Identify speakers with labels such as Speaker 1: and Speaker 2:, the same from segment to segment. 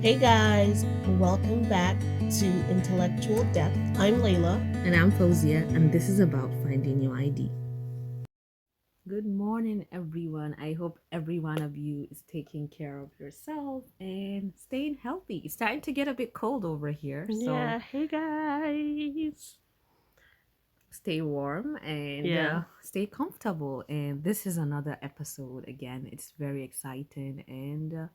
Speaker 1: Hey guys, welcome back to Intellectual Depth. I'm Layla.
Speaker 2: And I'm Fauzia, and this is about finding your ID. Good morning, everyone. I hope every one of you is taking care of yourself and staying healthy. It's starting to get a bit cold over here, so
Speaker 1: Yeah, hey guys.
Speaker 2: stay warm and
Speaker 1: Yeah,
Speaker 2: stay comfortable. And this is another episode again. It's very exciting, and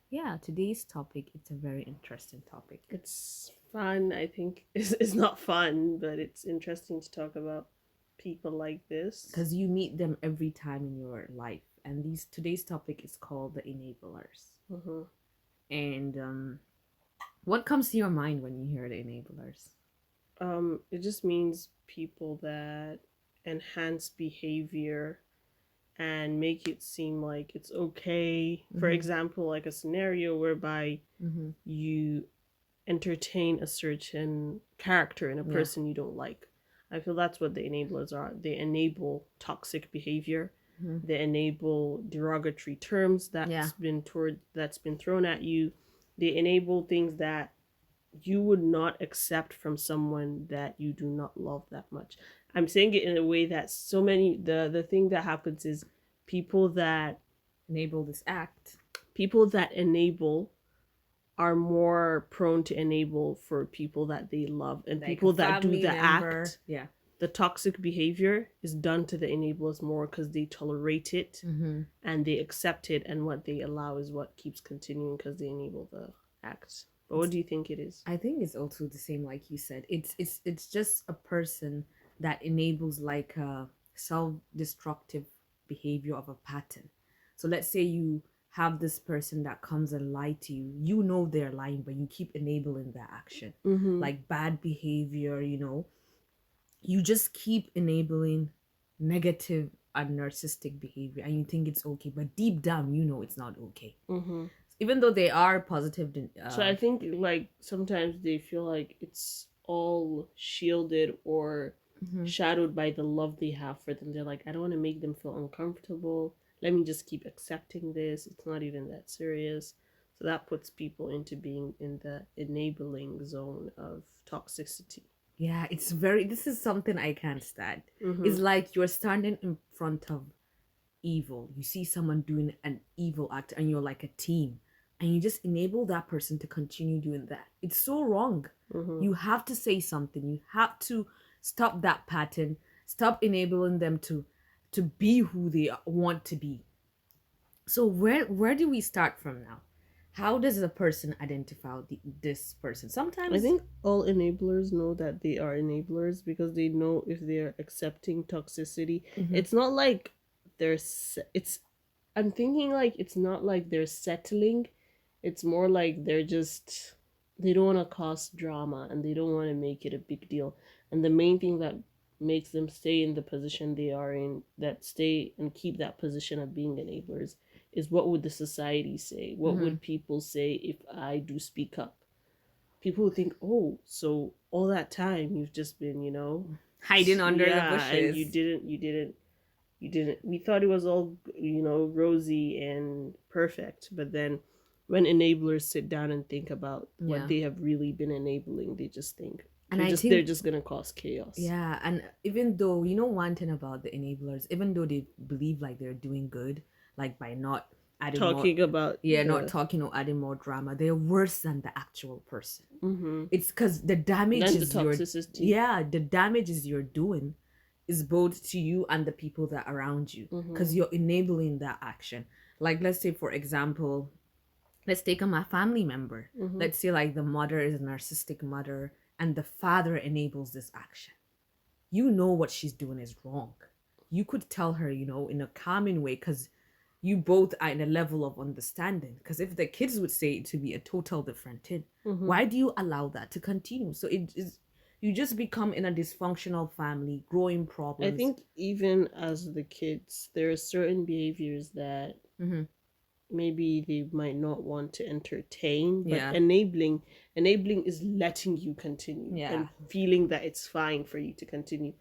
Speaker 2: yeah, today's topic, it's a very interesting topic.
Speaker 1: it's fun. I think it's not fun, but it's interesting to talk about people like this.
Speaker 2: Because you meet them every time in your life, and today's topic is called the enablers.
Speaker 1: Mm-hmm.
Speaker 2: And what comes to your mind when you hear the enablers?
Speaker 1: It just means people that enhance behavior and make it seem like it's okay. For example, like a scenario whereby
Speaker 2: Mm-hmm.
Speaker 1: you entertain a certain character in a
Speaker 2: Yeah.
Speaker 1: person you don't like. I feel that's what the enablers are. They enable toxic behavior.
Speaker 2: Mm-hmm.
Speaker 1: They enable derogatory terms that's been thrown at you. They enable things that you would not accept from someone that you do not love that much. I'm saying it in a way that so many the thing that happens is people that
Speaker 2: Enable this act.
Speaker 1: people that enable are more prone to enable for people that they love, and
Speaker 2: Like
Speaker 1: people
Speaker 2: a
Speaker 1: that do
Speaker 2: family
Speaker 1: the
Speaker 2: member.
Speaker 1: act,
Speaker 2: Yeah.
Speaker 1: the toxic behavior is done to the enablers more because they tolerate it
Speaker 2: Mm-hmm.
Speaker 1: and they accept it, and what they allow is what keeps continuing because they enable the act. But what do you think it is?
Speaker 2: I think it's also the same, like you said. It's just a person that enables like a self-destructive behavior of a pattern. So let's say you have this person that comes and lie to you. You know they're lying, but you keep enabling their action.
Speaker 1: Mm-hmm.
Speaker 2: Like bad behavior, you just keep enabling negative and narcissistic behavior, and you think it's okay, but deep down you know it's not okay,
Speaker 1: Mm-hmm.
Speaker 2: even though they are positive.
Speaker 1: So I think like sometimes they feel like it's all shielded or
Speaker 2: Mhm.
Speaker 1: shadowed by the love they have for them. They're like, I don't want to make them feel uncomfortable. Let me just keep accepting this. It's not even that serious. So that puts people into being in the enabling zone of toxicity.
Speaker 2: Yeah, this is something I can't stand.
Speaker 1: Mm-hmm.
Speaker 2: It's like you're standing in front of evil. You see someone doing an evil act and you're like a team, and you just enable that person to continue doing that. It's so wrong.
Speaker 1: Mm-hmm.
Speaker 2: You have to say something. You have to stop that pattern. Stop enabling them to be who they want to be. So where do we start from now? How does a person identify this person?
Speaker 1: I
Speaker 2: Sometimes
Speaker 1: think all enablers know that they are enablers because they know if they're accepting toxicity. It's not like it's I'm thinking like it's not like they're settling. It's more like they don't want to cause drama and they don't want to make it a big deal. And the main thing that makes them stay in the position they are in, that stay and keep that position of being enablers, is what would the society say? What would people say if I do speak up? People would think, oh, so all that time you've just been,
Speaker 2: hiding under the
Speaker 1: yeah, and
Speaker 2: bushes.
Speaker 1: you didn't. We thought it was all, rosy and perfect, but then when enablers sit down and think about
Speaker 2: Yeah.
Speaker 1: what they have really been enabling, they just think
Speaker 2: And
Speaker 1: they're just gonna cause chaos.
Speaker 2: Yeah, and even though one thing about the enablers, even though they believe like they're doing good, like by not adding
Speaker 1: Talking
Speaker 2: more,
Speaker 1: about
Speaker 2: not talking or adding more drama, they're worse than the actual person.
Speaker 1: Mm-hmm.
Speaker 2: It's because the damage
Speaker 1: And the
Speaker 2: is your
Speaker 1: toxicity.
Speaker 2: the damages you're doing is both to you and the people that are around you, because
Speaker 1: Mm-hmm.
Speaker 2: you're enabling that action. Like let's say for example, let's take a family member.
Speaker 1: Mm-hmm.
Speaker 2: Let's say like the mother is a narcissistic mother and the father enables this action. You know what she's doing is wrong. You could tell her, in a calming way, because you both are in a level of understanding. Because if the kids would say it to be a total different thing, why do you allow that to continue? So it is, you just become in a dysfunctional family, growing problems.
Speaker 1: I think even as the kids, there are certain behaviors that maybe they might not want to entertain, but
Speaker 2: Yeah.
Speaker 1: enabling is letting you continue and feeling that it's fine for you to continue.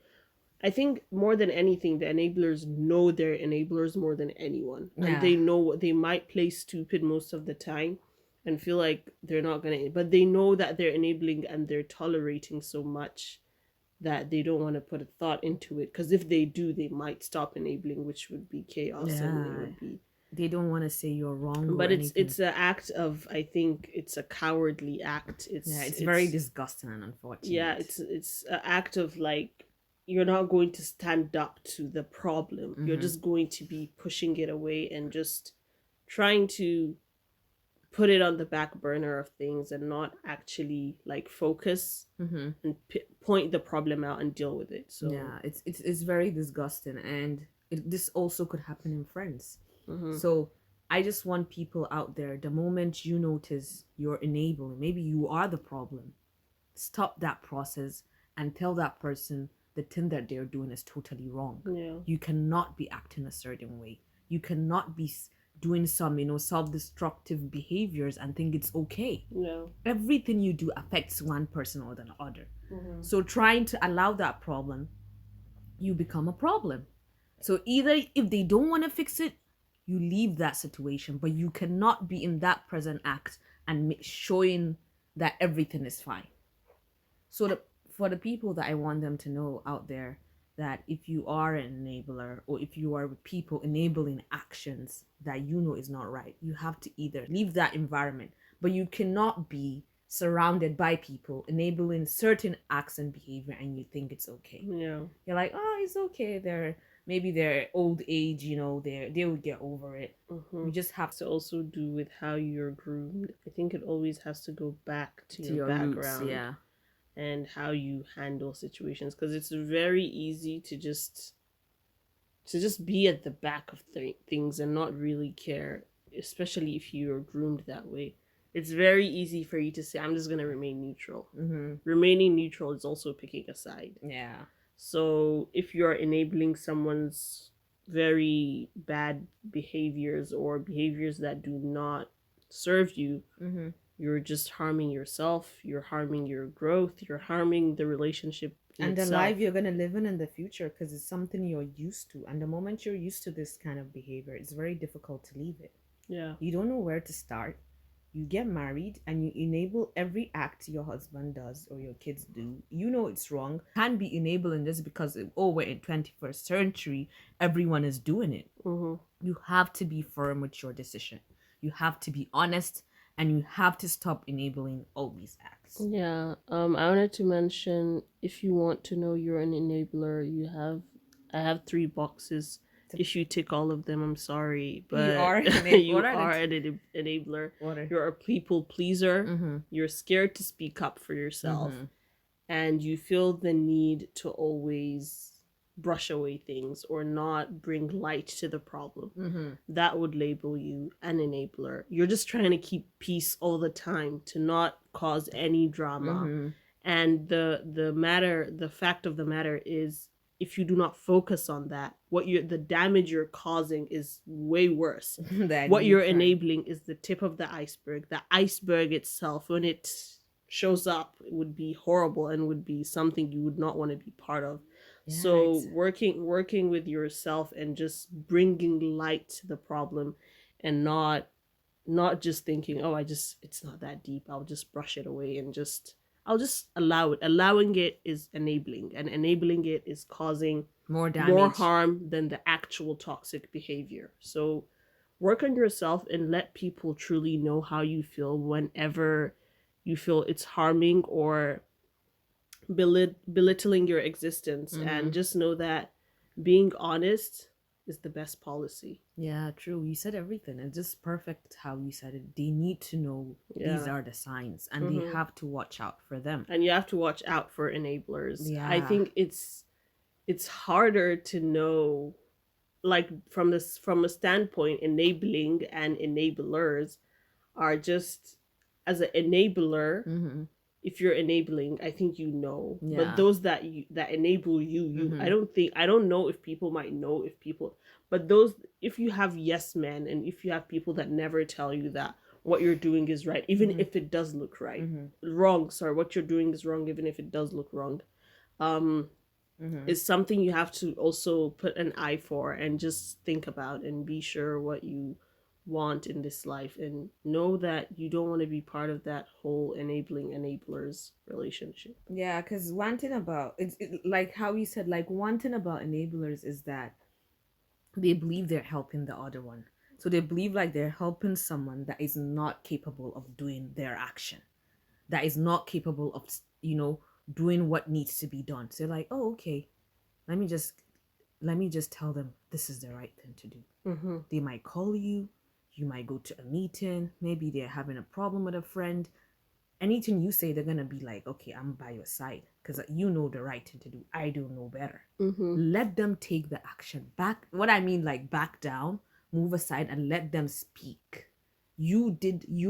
Speaker 1: I think more than anything, the enablers know they're enablers more than anyone, and
Speaker 2: Yeah.
Speaker 1: they know what they might play stupid most of the time, and feel like they're not gonna, but they know that they're enabling and they're tolerating so much that they don't want to put a thought into it, because if they do, they might stop enabling, which would be chaos, and it
Speaker 2: Yeah.
Speaker 1: would be.
Speaker 2: They don't want to say you're wrong or
Speaker 1: But it's
Speaker 2: anything.
Speaker 1: it's an act of, I think it's a cowardly act.
Speaker 2: It's very disgusting and unfortunate.
Speaker 1: Yeah, it's an act of like, you're not going to stand up to the problem. You're just going to be pushing it away and just trying to put it on the back burner of things, and not actually like focus and point the problem out and deal with it. So
Speaker 2: yeah, it's very disgusting, and this also could happen in friends.
Speaker 1: mhm.
Speaker 2: So I just want people out there, the moment you notice you're enabling, maybe you are the problem, stop that process and tell that person the thing that they're doing is totally wrong.
Speaker 1: Yeah.
Speaker 2: You cannot be acting a certain way. You cannot be doing some, self-destructive behaviors and think it's okay.
Speaker 1: Yeah.
Speaker 2: Everything you do affects one person or the other.
Speaker 1: Mhm.
Speaker 2: So trying to allow that problem, you become a problem. So either if they don't want to fix it, you leave that situation, but you cannot be in that present act and showing that everything is fine. So for the people that I want them to know out there, that if you are an enabler, or if you are with people enabling actions that you know is not right, you have to either leave that environment, but you cannot be surrounded by people enabling certain acts and behavior and you think it's okay.
Speaker 1: Yeah.
Speaker 2: You're like, oh, it's okay. Maybe they're old age, they will get over it. You just have
Speaker 1: to also do with how you're groomed. I think it always has to go back to your background.
Speaker 2: roots, yeah.
Speaker 1: And how you handle situations, because it's very easy to just be at the back of things and not really care, especially if you're groomed that way. It's very easy for you to say, I'm just going to remain neutral. Remaining neutral is also picking a side.
Speaker 2: Yeah.
Speaker 1: So if you're enabling someone's very bad behaviors or behaviors that do not serve you, you're just harming yourself, you're harming your growth, you're harming the relationship
Speaker 2: and the life you're going to live in the future, because it's something you're used to. And the moment you're used to this kind of behavior, it's very difficult to leave it.
Speaker 1: Yeah.
Speaker 2: You don't know where to start. You get married and you enable every act your husband does or your kids do. You know it's wrong. Can't be enabling this because, we're in 21st century, everyone is doing it. You have to be firm with your decision. You have to be honest, and you have to stop enabling all these acts.
Speaker 1: Yeah. I wanted to mention, if you want to know you're an enabler, I have 3 boxes. If you tick all of them, I'm sorry, but
Speaker 2: you are an
Speaker 1: enabler. You're a people pleaser. You're scared to speak up for yourself, and you feel the need to always brush away things or not bring light to the problem. That would label you an enabler. You're just trying to keep peace all the time, to not cause any drama. And the fact of the matter is, if you do not focus on that, the damage you're causing is way worse. What you're enabling is the tip of the iceberg. The iceberg itself, when it shows up, it would be horrible and would be something you would not want to be part of. Yeah, so working with yourself and just bringing light to the problem, and not just thinking, oh, it's not that deep, I'll just brush it away and I'll just allow it. Allowing it is enabling, and enabling it is causing
Speaker 2: more damage,
Speaker 1: more harm than the actual toxic behavior. So work on yourself and let people truly know how you feel whenever you feel it's harming or belittling your existence. And just know that being honest is the best policy.
Speaker 2: Yeah, true. You said everything. It's just perfect how you said it. They need to know these are the signs, and they have to watch out for them.
Speaker 1: And you have to watch out for enablers.
Speaker 2: Yeah.
Speaker 1: I think it's harder to know, like, from a standpoint, enabling and enablers are just, as an enabler, if you're enabling, I think but those that enable you, I don't know if people might know, if people, but those, if you have yes men, and if you have people that never tell you that what you're doing is right, even if it does look right, wrong, sorry, what you're doing is wrong, even if it does look wrong, is something you have to also put an eye for and just think about and be sure what you want in this life, and know that you don't want to be part of that whole enabling enablers relationship.
Speaker 2: Yeah, because one thing about like how you said, like one thing about enablers is that they believe they're helping the other one. So they believe like they're helping someone that is not capable of doing their action, that is not capable of, doing what needs to be done. So they're like, oh, okay, let me just tell them this is the right thing to do.
Speaker 1: Mm-hmm.
Speaker 2: They might call you, you might go to a meeting, maybe they're having a problem with a friend. Anything you say, they're gonna be like, okay, I'm by your side because you know the right thing to do. I don't know better.
Speaker 1: Mm-hmm.
Speaker 2: Let them take the action. Back, what I mean, like back down, move aside, and let them speak. You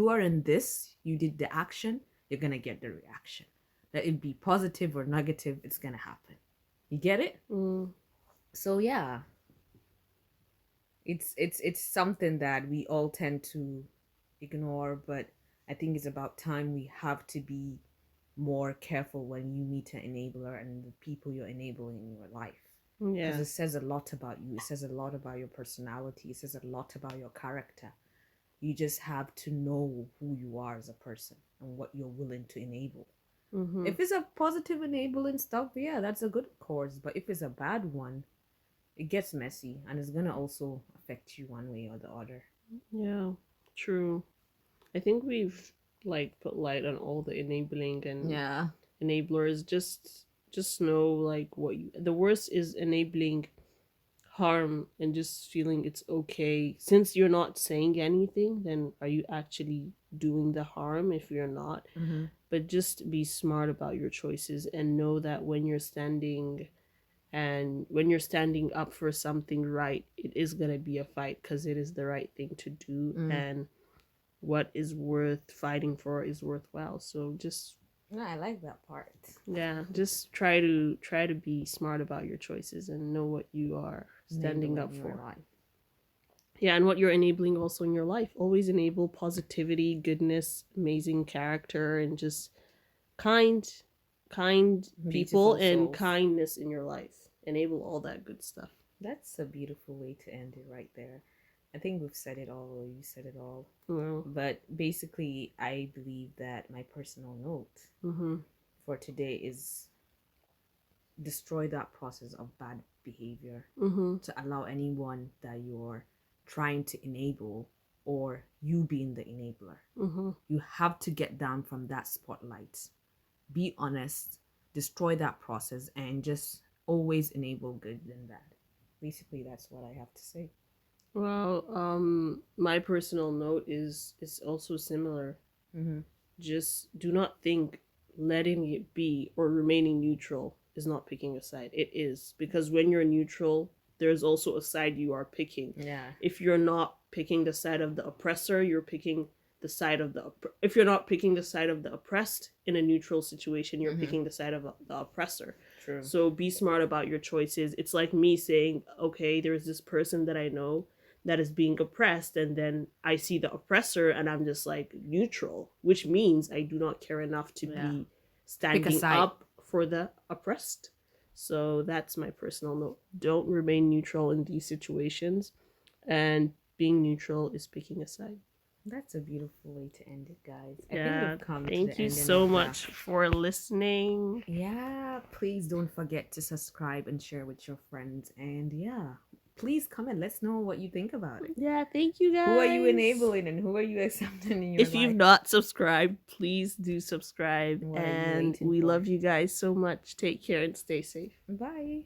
Speaker 2: are in this, you did the action, you're gonna get the reaction. That it be positive or negative, it's gonna happen. You get it?
Speaker 1: Mm.
Speaker 2: So yeah, it's something that we all tend to ignore, but I think it's about time we have to be more careful when you meet an enabler and the people you're enabling in your life, because
Speaker 1: Yeah.
Speaker 2: it says a lot about you. It says a lot about your personality. It says a lot about your character. You just have to know who you are as a person and what you're willing to enable.
Speaker 1: Mm-hmm.
Speaker 2: If it's a positive enabling stuff, yeah, that's a good course. But if it's a bad one, it gets messy and it's gonna also affect you one way or the other.
Speaker 1: Yeah, true. I think we've like put light on all the enabling and
Speaker 2: Yeah.
Speaker 1: enablers. Just know like what you, the worst is enabling harm and just feeling it's okay. Since you're not saying anything, then are you actually doing the harm if you're not?
Speaker 2: Mm-hmm.
Speaker 1: But just be smart about your choices and know that when you're standing up for something right, it is going to be a fight because it is the right thing to do,
Speaker 2: Mm.
Speaker 1: and what is worth fighting for is worthwhile. So just,
Speaker 2: No, I like that part.
Speaker 1: yeah, just try to be smart about your choices and know what you are standing up
Speaker 2: Enabling
Speaker 1: for.
Speaker 2: your life.
Speaker 1: Yeah, and what you're enabling also in your life. Always enable positivity, goodness, amazing character, and just kind people
Speaker 2: Beautiful
Speaker 1: and
Speaker 2: souls.
Speaker 1: kindness in your life. Enable all that good stuff.
Speaker 2: That's a beautiful way to end it right there. I think we've said it all, or you said it all.
Speaker 1: Well,
Speaker 2: But basically, I believe that my personal note
Speaker 1: mm-hmm.
Speaker 2: for today is destroy that process of bad behavior
Speaker 1: Mm-hmm.
Speaker 2: to allow anyone that you're trying to enable or you being the enabler.
Speaker 1: Mm-hmm.
Speaker 2: You have to get down from that spotlight. Be honest, destroy that process, and just always enable good and bad. Basically, that's what I have to say.
Speaker 1: Well, my personal note is also similar.
Speaker 2: Mm-hmm.
Speaker 1: Just do not think letting it be or remaining neutral is not picking a side. It is, because when you're neutral, there's also a side you are picking.
Speaker 2: Yeah.
Speaker 1: If you're not picking the side of the oppressor, you're picking the side of the if you're not picking the side of the oppressed in a neutral situation, you're
Speaker 2: Mhm.
Speaker 1: picking the side of the oppressor.
Speaker 2: True.
Speaker 1: So be smart about your choices. It's like me saying, okay, there's this person that I know that is being oppressed, and then I see the oppressor and I'm just like neutral, which means I do not care enough to
Speaker 2: Yeah.
Speaker 1: be standing
Speaker 2: side.
Speaker 1: up for the oppressed. So that's my personal note. Don't remain neutral in these situations, and being neutral is picking a side.
Speaker 2: That's a beautiful way to end it, guys. I think
Speaker 1: Yeah,
Speaker 2: we've come to
Speaker 1: thank
Speaker 2: the
Speaker 1: you
Speaker 2: ending
Speaker 1: so
Speaker 2: of
Speaker 1: much for listening.
Speaker 2: Yeah, please don't forget to subscribe and share with your friends. And yeah, please comment. Let's know what you think about it.
Speaker 1: Yeah, thank you guys.
Speaker 2: Who are you enabling and who are you accepting in your
Speaker 1: If you've
Speaker 2: life?
Speaker 1: not subscribed, please do subscribe.
Speaker 2: What are you
Speaker 1: And
Speaker 2: waiting
Speaker 1: we
Speaker 2: for?
Speaker 1: love you guys so much. Take care and stay safe.
Speaker 2: Bye.